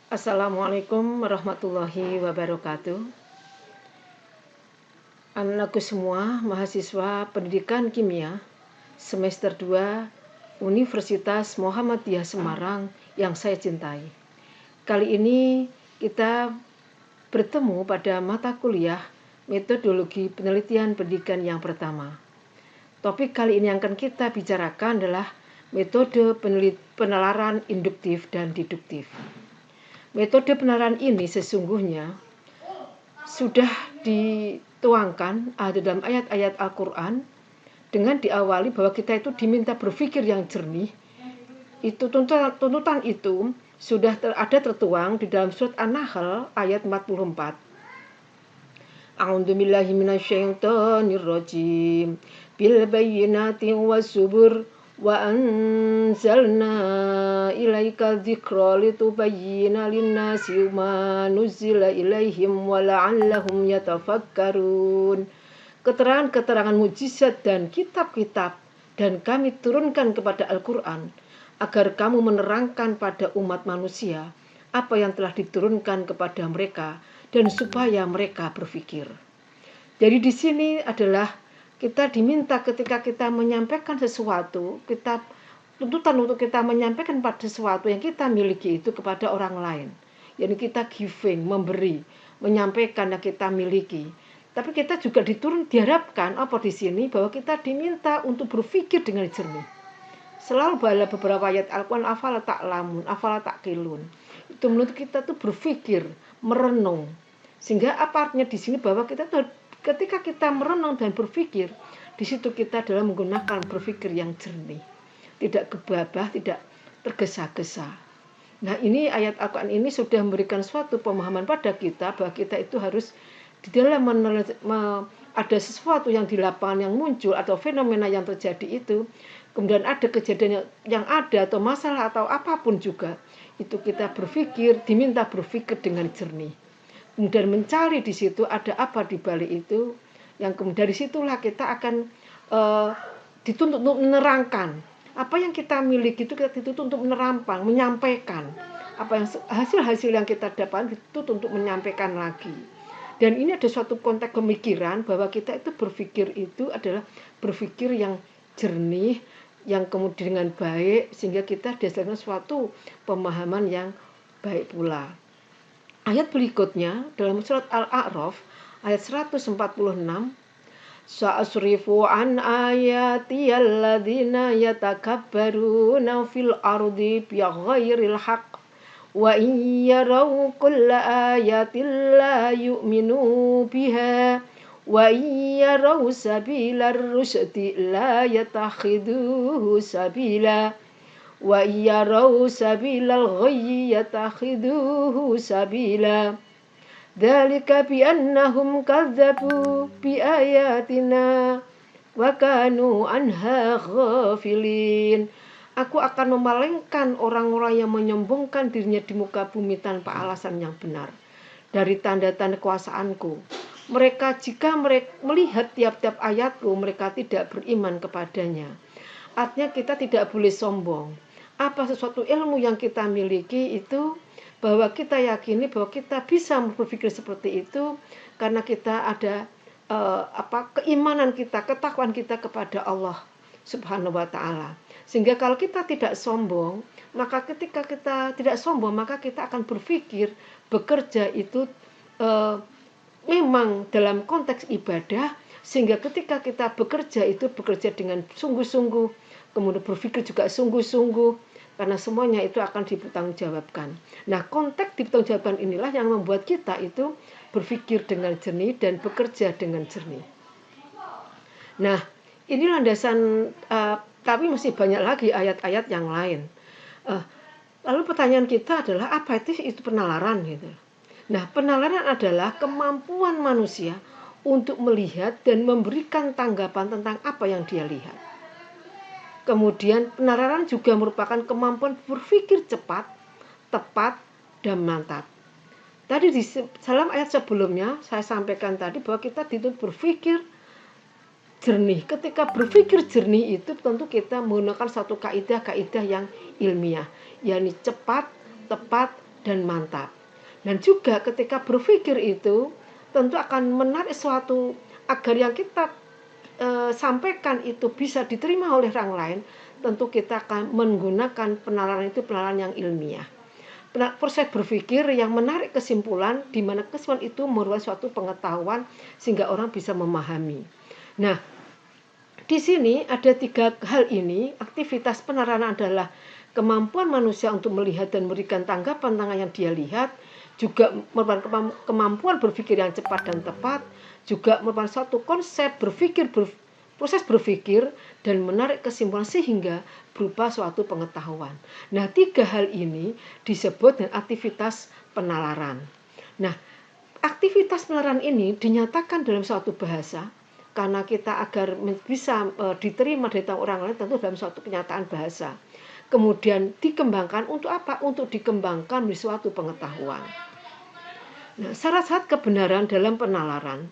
Assalamualaikum warahmatullahi wabarakatuh. Anakku semua, mahasiswa pendidikan kimia semester 2 Universitas Muhammadiyah Semarang yang saya cintai. Kali ini kita bertemu pada mata kuliah metodologi penelitian pendidikan yang pertama. Topik kali ini yang akan kita bicarakan adalah metode penalaran induktif dan deduktif. Metode penalaran ini sesungguhnya sudah dituangkan ada dalam ayat-ayat Al-Quran dengan diawali bahwa kita itu diminta berpikir yang jernih. Itu tuntutan itu sudah ada tertuang di dalam surat An-Nahl ayat 44. A'udzu billahi minasyaitonir rajim. Bil bayyinati was-zubur wa anzalna ilaika dzikra litubayyina lin-nasi ma nuzila ilaihim wa la'allahum yatafakkarun. Keterangan-keterangan mujizat dan kitab-kitab dan kami turunkan kepada Al-Quran agar kamu menerangkan pada umat manusia apa yang telah diturunkan kepada mereka dan supaya mereka berpikir. Jadi di sini adalah kita diminta ketika kita menyampaikan sesuatu, tuntutan untuk kita menyampaikan pada sesuatu yang kita miliki itu kepada orang lain. Jadi kita giving, memberi, menyampaikan yang kita miliki. Tapi kita juga diharapkan apa di sini bahwa kita diminta untuk berpikir dengan jernih. Selalu pada beberapa ayat Al-Quran afala ta'lamun, afala ta'qilun. Itu menurut kita tuh berpikir, merenung. Sehingga apa artinya di sini bahwa kita tuh ketika kita merenung dan berpikir, di situ kita adalah menggunakan berpikir yang jernih, tidak gebabah, tidak tergesa-gesa. Nah, ini ayat Al-Quran ini sudah memberikan suatu pemahaman pada kita bahwa kita itu harus di dalam ada sesuatu yang di lapangan yang muncul atau fenomena yang terjadi itu, kemudian ada kejadian yang ada atau masalah atau apapun juga, itu kita berpikir, diminta berpikir dengan jernih. Kemudian mencari di situ ada apa di balik itu, yang kemudian dari situlah kita akan dituntut untuk menerangkan apa yang kita miliki itu, kita dituntut untuk menerampang, menyampaikan apa yang hasil-hasil yang kita dapat dituntut untuk menyampaikan lagi. Dan ini ada suatu konteks pemikiran bahwa kita itu berpikir itu adalah berpikir yang jernih, yang kemudian dengan baik, sehingga kita dihasilkan suatu pemahaman yang baik pula. Ayat berikutnya dalam surat Al-A'raf ayat 146, Sa'asrifu an ayati alladzina yatakabbaruna fil ardi bighairil haqq wa in yaraw kulla ayatin la yu'minu biha wa in yaraw sabilar rusdi la yatakhiduhu sabila wa yaraw sabilal ghayyi yatakhiduhu sabila dzalika bi annahum kadzdzabu bi ayatina wa kanu anha ghafilin. Aku akan memalingkan orang-orang yang menyombongkan dirinya di muka bumi tanpa alasan yang benar dari tanda-tanda kekuasaanku. Mereka jika mereka melihat tiap-tiap ayatku, mereka tidak beriman kepadanya. Artinya kita tidak boleh sombong. Apa sesuatu ilmu yang kita miliki itu, bahwa kita yakini bahwa kita bisa berpikir seperti itu karena kita ada keimanan kita, ketakwaan kita kepada Allah Subhanahu wa ta'ala. Sehingga kalau kita tidak sombong, maka ketika kita tidak sombong, maka kita akan berpikir bekerja itu memang dalam konteks ibadah, sehingga ketika kita bekerja itu bekerja dengan sungguh-sungguh, kemudian berpikir juga sungguh-sungguh, karena semuanya itu akan dipertanggungjawabkan. Nah, konteks dipertanggungjawabkan inilah yang membuat kita itu berpikir dengan jernih dan bekerja dengan jernih. Nah, ini landasan, tapi masih banyak lagi ayat-ayat yang lain. Lalu pertanyaan kita adalah apa itu penalaran gitu. Nah, penalaran adalah kemampuan manusia untuk melihat dan memberikan tanggapan tentang apa yang dia lihat. Kemudian penalaran juga merupakan kemampuan berpikir cepat, tepat, dan mantap. Tadi di dalam ayat sebelumnya saya sampaikan tadi bahwa kita dituntut berpikir jernih. Ketika berpikir jernih itu tentu kita menggunakan satu kaidah yang ilmiah, yakni cepat, tepat, dan mantap. Dan juga ketika berpikir itu tentu akan menarik suatu agar yang kita sampaikan itu bisa diterima oleh orang lain. Tentu kita akan menggunakan penalaran itu penalaran yang ilmiah. Proses berpikir yang menarik kesimpulan, di mana kesimpulan itu merupakan suatu pengetahuan sehingga orang bisa memahami. Nah, di sini ada 3 hal ini. Aktivitas penalaran adalah kemampuan manusia untuk melihat dan memberikan tanggapan tentang yang dia lihat, juga merupakan kemampuan berpikir yang cepat dan tepat, juga merupakan suatu konsep proses berpikir dan menarik kesimpulan sehingga berupa suatu pengetahuan. Nah, 3 hal ini disebut dengan aktivitas penalaran. Nah, aktivitas penalaran ini dinyatakan dalam suatu bahasa karena kita agar bisa diterima dari orang lain tentu dalam suatu kenyataan bahasa. Kemudian dikembangkan untuk apa? Untuk dikembangkan menjadi suatu pengetahuan. Nah, syarat-syarat kebenaran dalam penalaran.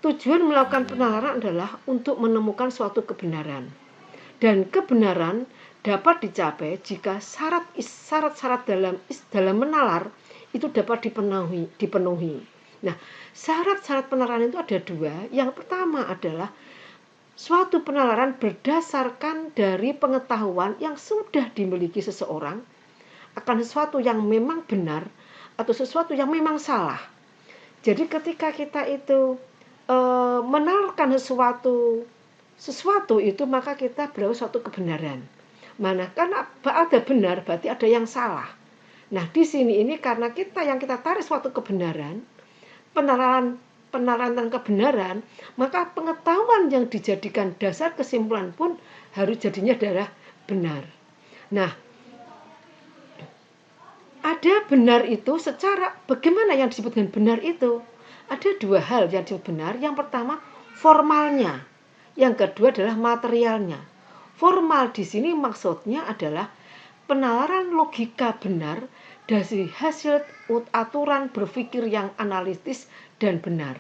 Tujuan melakukan penalaran adalah untuk menemukan suatu kebenaran. Dan kebenaran dapat dicapai jika syarat-syarat dalam menalar itu dapat dipenuhi. Nah, syarat-syarat penalaran itu ada 2. Yang pertama adalah suatu penalaran berdasarkan dari pengetahuan yang sudah dimiliki seseorang akan sesuatu yang memang benar atau sesuatu yang memang salah. Jadi ketika kita itu menalarkan sesuatu itu, maka kita berlaku suatu kebenaran. Mana karena ada benar berarti ada yang salah. Nah, di sini ini karena kita tarik suatu kebenaran, penalaran tentang kebenaran, maka pengetahuan yang dijadikan dasar kesimpulan pun harus jadinya adalah benar. Nah, ada benar itu secara bagaimana yang disebut dengan benar itu? Ada 2 hal yang disebut benar. Yang pertama formalnya, yang kedua adalah materialnya. Formal di sini maksudnya adalah penalaran logika benar dari hasil aturan berpikir yang analitis dan benar.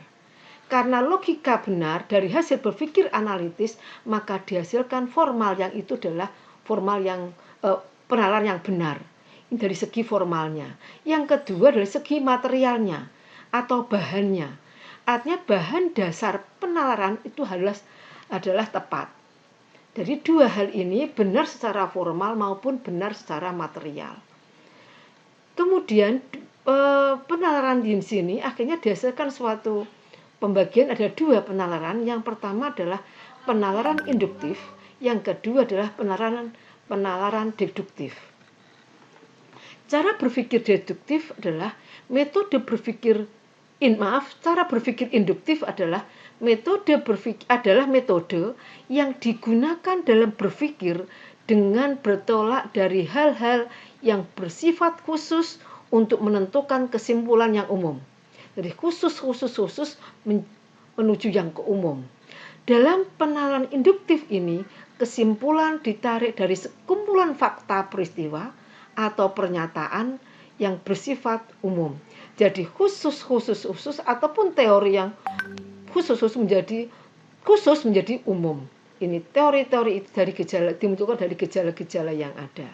Karena logika benar dari hasil berpikir analitis, maka dihasilkan formal yang itu adalah formal yang penalaran yang benar. Ini dari segi formalnya. Yang kedua dari segi materialnya atau bahannya. Artinya bahan dasar penalaran itu adalah tepat. Jadi 2 hal ini benar secara formal maupun benar secara material. Kemudian penalaran di sini akhirnya dihasilkan suatu pembagian, ada 2 penalaran. Yang pertama adalah penalaran induktif, yang kedua adalah penalaran deduktif. Cara berpikir deduktif adalah cara berpikir induktif adalah metode yang digunakan dalam berpikir dengan bertolak dari hal-hal yang bersifat khusus untuk menentukan kesimpulan yang umum. Jadi khusus menuju yang ke umum. Dalam penalaran induktif ini, kesimpulan ditarik dari sekumpulan fakta peristiwa atau pernyataan yang bersifat umum. Jadi khusus ataupun teori yang khusus menjadi umum. Ini teori-teori dari gejala dimunculkan dari gejala-gejala yang ada.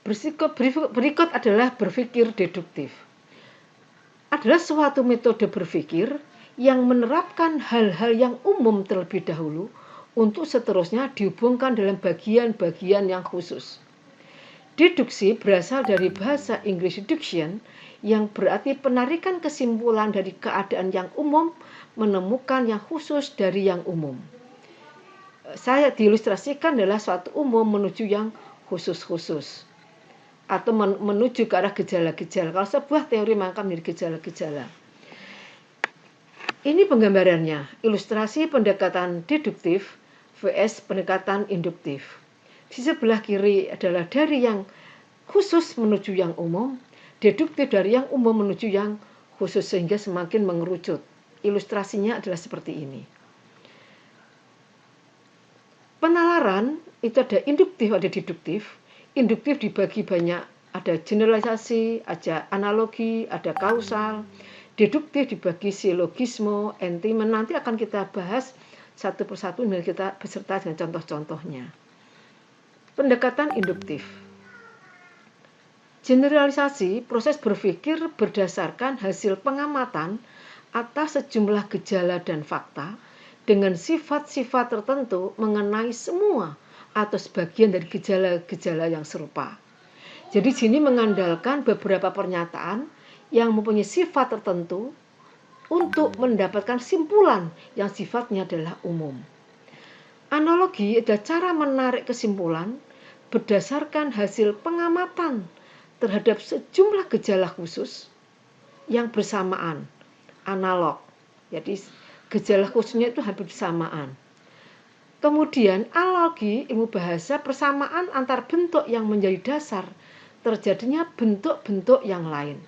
Berikut adalah berpikir deduktif. Adalah suatu metode berpikir yang menerapkan hal-hal yang umum terlebih dahulu untuk seterusnya dihubungkan dalam bagian-bagian yang khusus. Deduksi berasal dari bahasa Inggris deduction yang berarti penarikan kesimpulan dari keadaan yang umum menemukan yang khusus dari yang umum. Saya diilustrasikan adalah suatu umum menuju yang khusus atau menuju ke arah gejala-gejala. Kalau sebuah teori maka menjadi gejala-gejala. Ini penggambarannya, ilustrasi pendekatan deduktif vs pendekatan induktif. Di sebelah kiri adalah dari yang khusus menuju yang umum, deduktif dari yang umum menuju yang khusus sehingga semakin mengerucut. Ilustrasinya adalah seperti ini. Penalaran itu ada induktif, ada deduktif. Induktif dibagi banyak, ada generalisasi, ada analogi, ada kausal. Deduktif dibagi silogisme, entimen. Nanti akan kita bahas satu persatu dan kita beserta dengan contoh-contohnya. Pendekatan induktif. Generalisasi proses berpikir berdasarkan hasil pengamatan atas sejumlah gejala dan fakta dengan sifat-sifat tertentu mengenai semua atau sebagian dari gejala-gejala yang serupa. Jadi sini mengandalkan beberapa pernyataan yang mempunyai sifat tertentu untuk mendapatkan simpulan yang sifatnya adalah umum. Analogi adalah cara menarik kesimpulan berdasarkan hasil pengamatan terhadap sejumlah gejala khusus yang bersamaan, analog. Jadi gejala khususnya itu hampir bersamaan. Kemudian analogi ilmu bahasa persamaan antar bentuk yang menjadi dasar terjadinya bentuk-bentuk yang lain.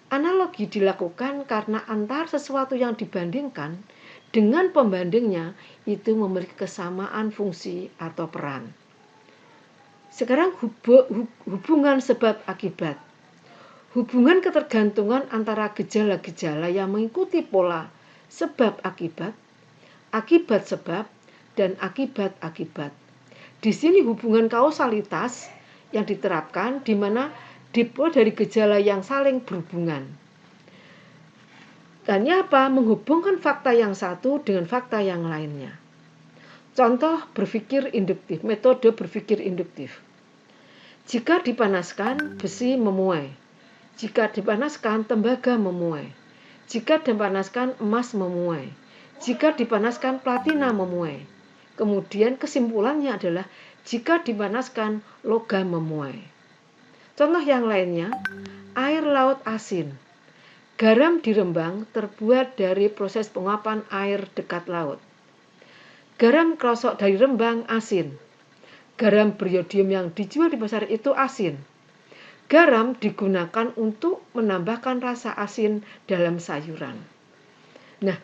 Analogi dilakukan karena antar sesuatu yang dibandingkan dengan pembandingnya itu memiliki kesamaan fungsi atau peran. Sekarang hubungan sebab akibat. Hubungan ketergantungan antara gejala-gejala yang mengikuti pola sebab akibat, akibat sebab, dan akibat-akibat. Di sini hubungan kausalitas yang diterapkan di mana diperoleh dari gejala yang saling berhubungan. Dan apa? Menghubungkan fakta yang satu dengan fakta yang lainnya. Contoh berpikir induktif, metode berpikir induktif. Jika dipanaskan, besi memuai. Jika dipanaskan, tembaga memuai. Jika dipanaskan, emas memuai. Jika dipanaskan, platina memuai. Kemudian kesimpulannya adalah jika dipanaskan, logam memuai. Contoh yang lainnya, air laut asin. Garam di Rembang terbuat dari proses penguapan air dekat laut. Garam krosok dari Rembang asin. Garam beriodium yang dijual di pasar itu asin. Garam digunakan untuk menambahkan rasa asin dalam sayuran. Nah,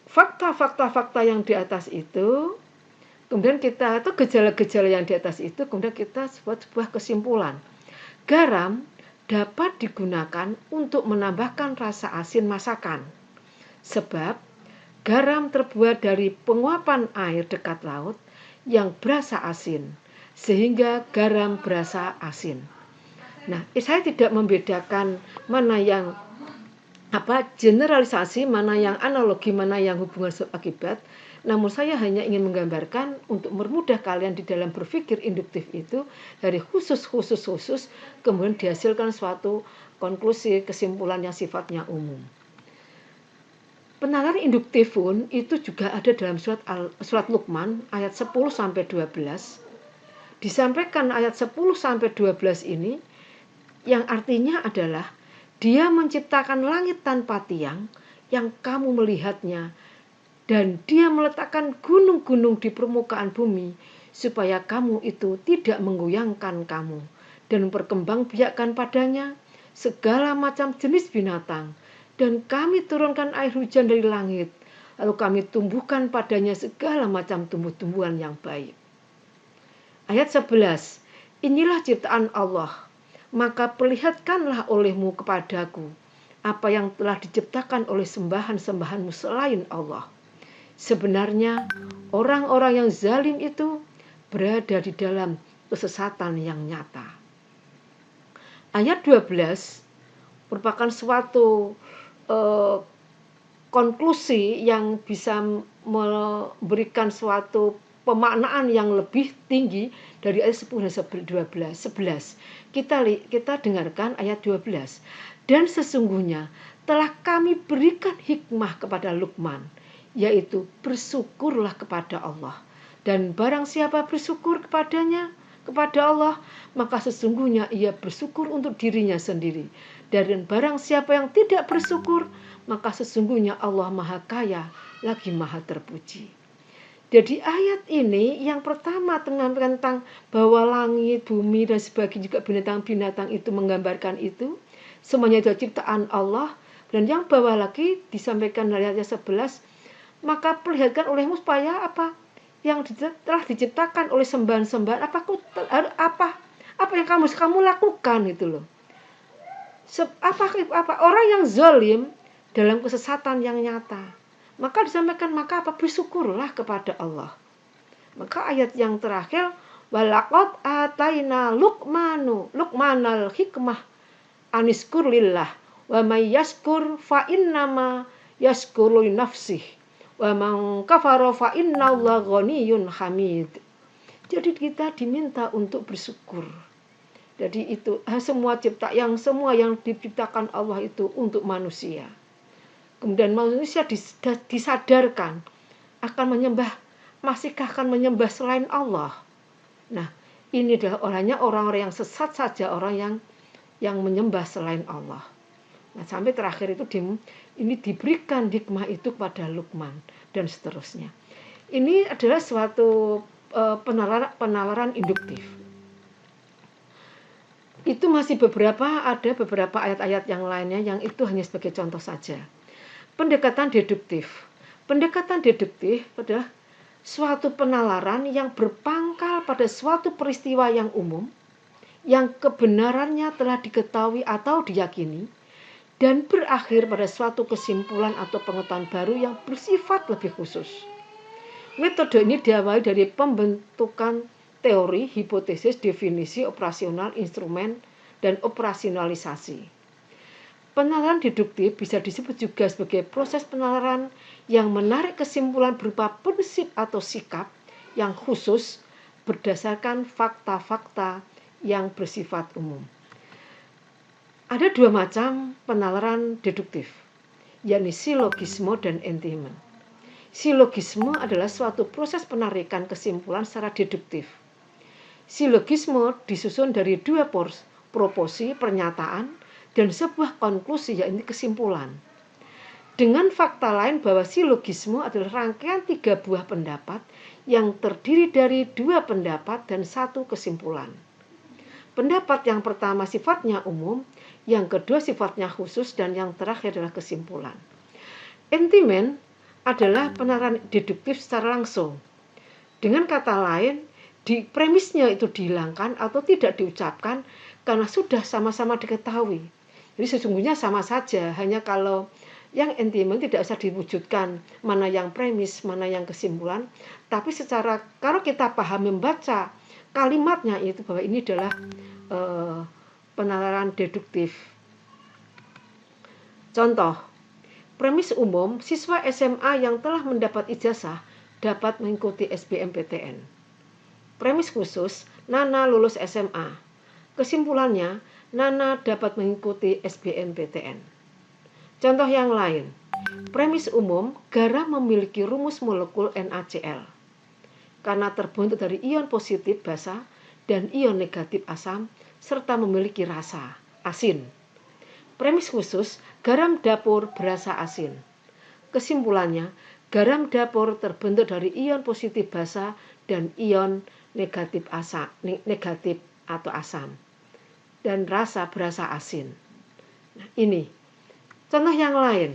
fakta-fakta yang di atas itu, kemudian kita, atau gejala-gejala yang di atas itu, kemudian kita buat sebuah kesimpulan. Garam dapat digunakan untuk menambahkan rasa asin masakan. Sebab garam terbuat dari penguapan air dekat laut yang berasa asin, sehingga garam berasa asin. Nah, saya tidak membedakan mana yang generalisasi, mana yang analogi, mana yang hubungan sebab akibat. Namun saya hanya ingin menggambarkan untuk mempermudah kalian di dalam berpikir induktif itu dari khusus kemudian dihasilkan suatu konklusi kesimpulan yang sifatnya umum. Penalaran induktif pun itu juga ada dalam surat Luqman ayat 10-12. Disampaikan ayat 10-12 ini yang artinya adalah Dia menciptakan langit tanpa tiang yang kamu melihatnya, dan Dia meletakkan gunung-gunung di permukaan bumi supaya kamu itu tidak menggoyangkan kamu, dan memperkembangbiakkan padanya segala macam jenis binatang. Dan kami turunkan air hujan dari langit, lalu kami tumbuhkan padanya segala macam tumbuh-tumbuhan yang baik. Ayat 11, inilah ciptaan Allah, maka perlihatkanlah olehmu kepadaku apa yang telah diciptakan oleh sembahan-sembahanmu selain Allah. Sebenarnya orang-orang yang zalim itu berada di dalam kesesatan yang nyata. Ayat 12 merupakan suatu konklusi yang bisa memberikan suatu pemaknaan yang lebih tinggi dari ayat 10 dan 11. Kita dengarkan ayat 12. Dan sesungguhnya telah kami berikan hikmah kepada Luqman, yaitu bersyukurlah kepada Allah. Dan barang siapa bersyukur kepada Allah, maka sesungguhnya ia bersyukur untuk dirinya sendiri. Dan barang siapa yang tidak bersyukur, maka sesungguhnya Allah Maha Kaya lagi Maha Terpuji. Jadi ayat ini yang pertama tentang bahwa langit, bumi, dan sebagainya juga binatang-binatang itu menggambarkan itu. Semuanya itu ciptaan Allah. Dan yang bawah lagi disampaikan dari ayat 11, maka perlihatkan olehmu supaya apa? Yang telah diciptakan oleh sembahan-sembahan, apa yang kamu lakukan itu loh. Apa orang yang zalim dalam kesesatan yang nyata, maka disampaikan bersyukurlah kepada Allah. Maka ayat yang terakhir Walaqad ataina Luqmanal hikmah aniskur lillah wa may yaskur fa innama yaskuru li nafsih wa man kafara fa innallaha ghaniyyun hamid. Jadi kita diminta untuk bersyukur. Jadi itu semua yang diciptakan Allah itu untuk manusia. Kemudian manusia disadarkan masihkah akan menyembah selain Allah. Nah, ini adalah orang-orang yang sesat saja, orang yang menyembah selain Allah. Nah, sampai terakhir itu ini diberikan hikmah itu kepada Luqman dan seterusnya. Ini adalah suatu penalaran induktif. Itu masih ada beberapa ayat-ayat yang lainnya yang itu hanya sebagai contoh saja. Pendekatan deduktif. Pendekatan deduktif adalah suatu penalaran yang berpangkal pada suatu peristiwa yang umum, yang kebenarannya telah diketahui atau diyakini, dan berakhir pada suatu kesimpulan atau pengetahuan baru yang bersifat lebih khusus. Metode ini diawali dari pembentukan teori, hipotesis, definisi, operasional, instrumen, dan operasionalisasi. Penalaran deduktif bisa disebut juga sebagai proses penalaran yang menarik kesimpulan berupa prinsip atau sikap yang khusus berdasarkan fakta-fakta yang bersifat umum. Ada dua macam penalaran deduktif, yakni silogisme dan entimen. Silogisme adalah suatu proses penarikan kesimpulan secara deduktif. Silogisme disusun dari dua proposi pernyataan dan sebuah konklusi, yaitu kesimpulan. Dengan fakta lain bahwa silogisme adalah rangkaian 3 buah pendapat yang terdiri dari 2 pendapat dan 1 kesimpulan. Pendapat yang pertama sifatnya umum, yang kedua sifatnya khusus, dan yang terakhir adalah kesimpulan. Entimen adalah penalaran deduktif secara langsung. Dengan kata lain, premisnya itu dihilangkan atau tidak diucapkan karena sudah sama-sama diketahui. Jadi sesungguhnya sama saja, hanya kalau yang entimen tidak usah diwujudkan mana yang premis, mana yang kesimpulan, tapi kalau kita paham membaca kalimatnya itu bahwa ini adalah penalaran deduktif. Contoh, premis umum, siswa SMA yang telah mendapat ijazah dapat mengikuti SBMPTN. Premis khusus, Nana lulus SMA. Kesimpulannya, Nana dapat mengikuti SBMPTN. Contoh yang lain, premis umum, garam memiliki rumus molekul NaCl. Karena terbentuk dari ion positif basa dan ion negatif asam, serta memiliki rasa asin. Premis khusus, garam dapur berasa asin. Kesimpulannya, garam dapur terbentuk dari ion positif basa dan ion negatif atau asam. Dan rasa berasa asin. Nah, ini. Contoh yang lain.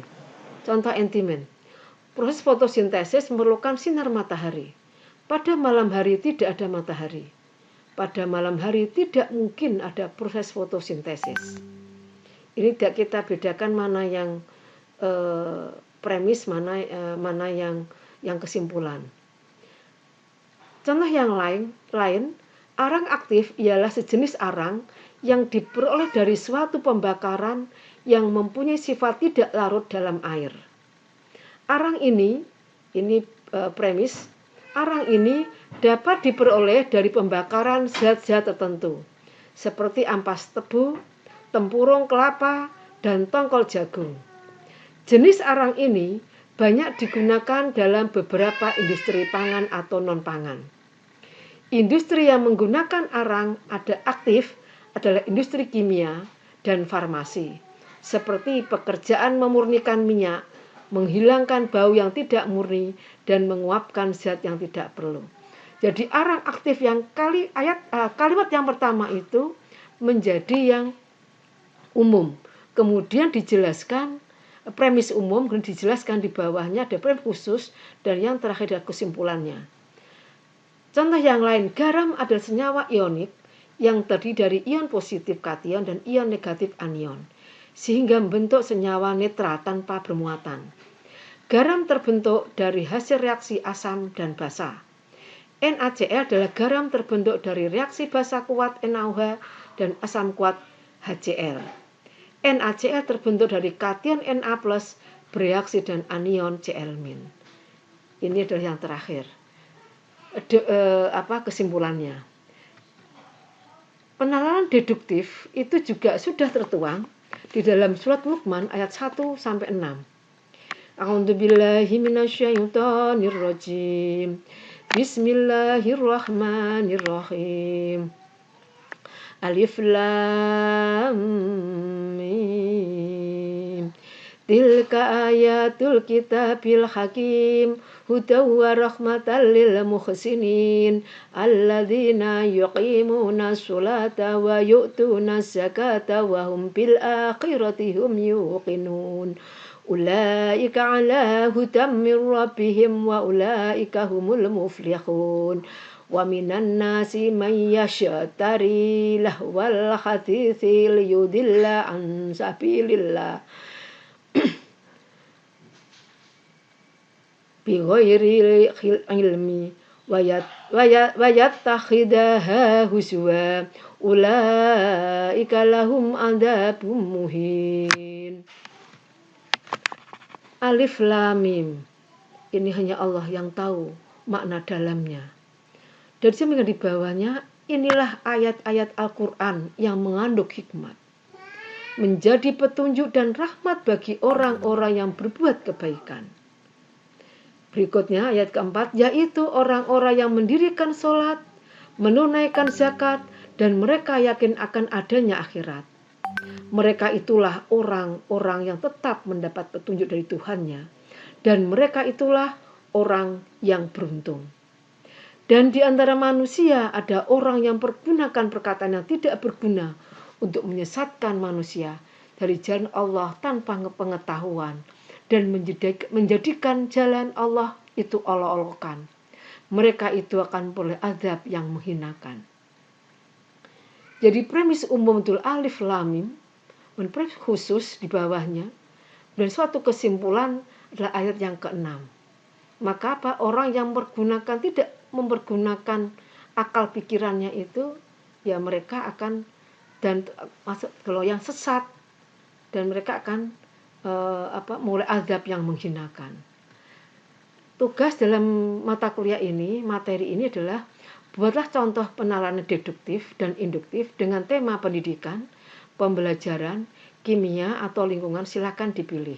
Contoh entimen. Proses fotosintesis memerlukan sinar matahari. Pada malam hari tidak ada matahari. Pada malam hari tidak mungkin ada proses fotosintesis. Ini tidak kita bedakan mana yang premis, mana yang kesimpulan. Contoh yang lain, arang aktif ialah sejenis arang yang diperoleh dari suatu pembakaran yang mempunyai sifat tidak larut dalam air. Arang ini premis, arang ini dapat diperoleh dari pembakaran zat-zat tertentu, seperti ampas tebu, tempurung kelapa, dan tongkol jagung. Jenis arang ini banyak digunakan dalam beberapa industri pangan atau non-pangan. Industri yang menggunakan arang aktif adalah industri kimia dan farmasi, seperti pekerjaan memurnikan minyak, menghilangkan bau yang tidak murni, dan menguapkan zat yang tidak perlu. Jadi arang aktif yang kalimat yang pertama itu menjadi yang umum. Kemudian dijelaskan premis umum, kemudian dijelaskan di bawahnya ada premis khusus, dan yang terakhir adalah kesimpulannya. Contoh yang lain, garam adalah senyawa ionik yang terdiri dari ion positif kation dan ion negatif anion, sehingga membentuk senyawa netral tanpa bermuatan. Garam terbentuk dari hasil reaksi asam dan basa. NaCl adalah garam terbentuk dari reaksi basa kuat NaOH dan asam kuat HCl. NaCl terbentuk dari kation Na+ bereaksi dengan anion Cl-. Ini adalah yang terakhir. Kesimpulannya? Penalaran deduktif itu juga sudah tertuang di dalam surat Luqman ayat 1-6. A'udzubillahi minasyaitonirrajim. Bismillahirrahmanirrahim. Alif Lam Mim. Tilka ayatul kitabil hakim hudaw wa rahmatan lil muhsinin alladzina yuqimuna sholata wa yu'tuna zakata wa hum bil akhirati hum yuqinun. Ulaika ala hudam min rabbihim wa ulaika humul muflihun. Wa minan nasi man yashtari lahwal hadithi liyudilla an sabilillah bi ghairi ilmi wa yatakhidaha huzwa ulaika lahum adzabun muhin. Alif Lam Mim. Ini hanya Allah yang tahu makna dalamnya. Dan saya di bawahnya, inilah ayat-ayat Al-Quran yang mengandung hikmat, menjadi petunjuk dan rahmat bagi orang-orang yang berbuat kebaikan. Berikutnya ayat keempat, yaitu orang-orang yang mendirikan sholat, menunaikan zakat, dan mereka yakin akan adanya akhirat. Mereka itulah orang-orang yang tetap mendapat petunjuk dari Tuhannya, dan mereka itulah orang yang beruntung. Dan di antara manusia ada orang yang pergunakan perkataan yang tidak berguna untuk menyesatkan manusia dari jalan Allah tanpa pengetahuan dan menjadikan jalan Allah itu olok-olokan. Mereka itu akan boleh azab yang menghinakan. Jadi premis umum itu Alif Lam Mim, dan premis khusus di bawahnya, dan suatu kesimpulan adalah ayat yang ke-6. Maka apa? Orang yang tidak mempergunakan akal pikirannya itu, ya mereka akan dan masuk kalau yang sesat, dan mereka akan mulai azab yang menghinakan. Tugas dalam materi ini adalah buatlah contoh penalaran deduktif dan induktif dengan tema pendidikan, pembelajaran, kimia atau lingkungan, silakan dipilih.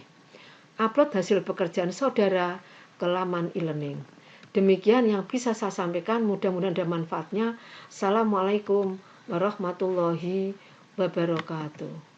Upload hasil pekerjaan saudara ke laman e-learning. Demikian yang bisa saya sampaikan, mudah-mudahan ada manfaatnya. Assalamualaikum warahmatullahi wabarakatuh.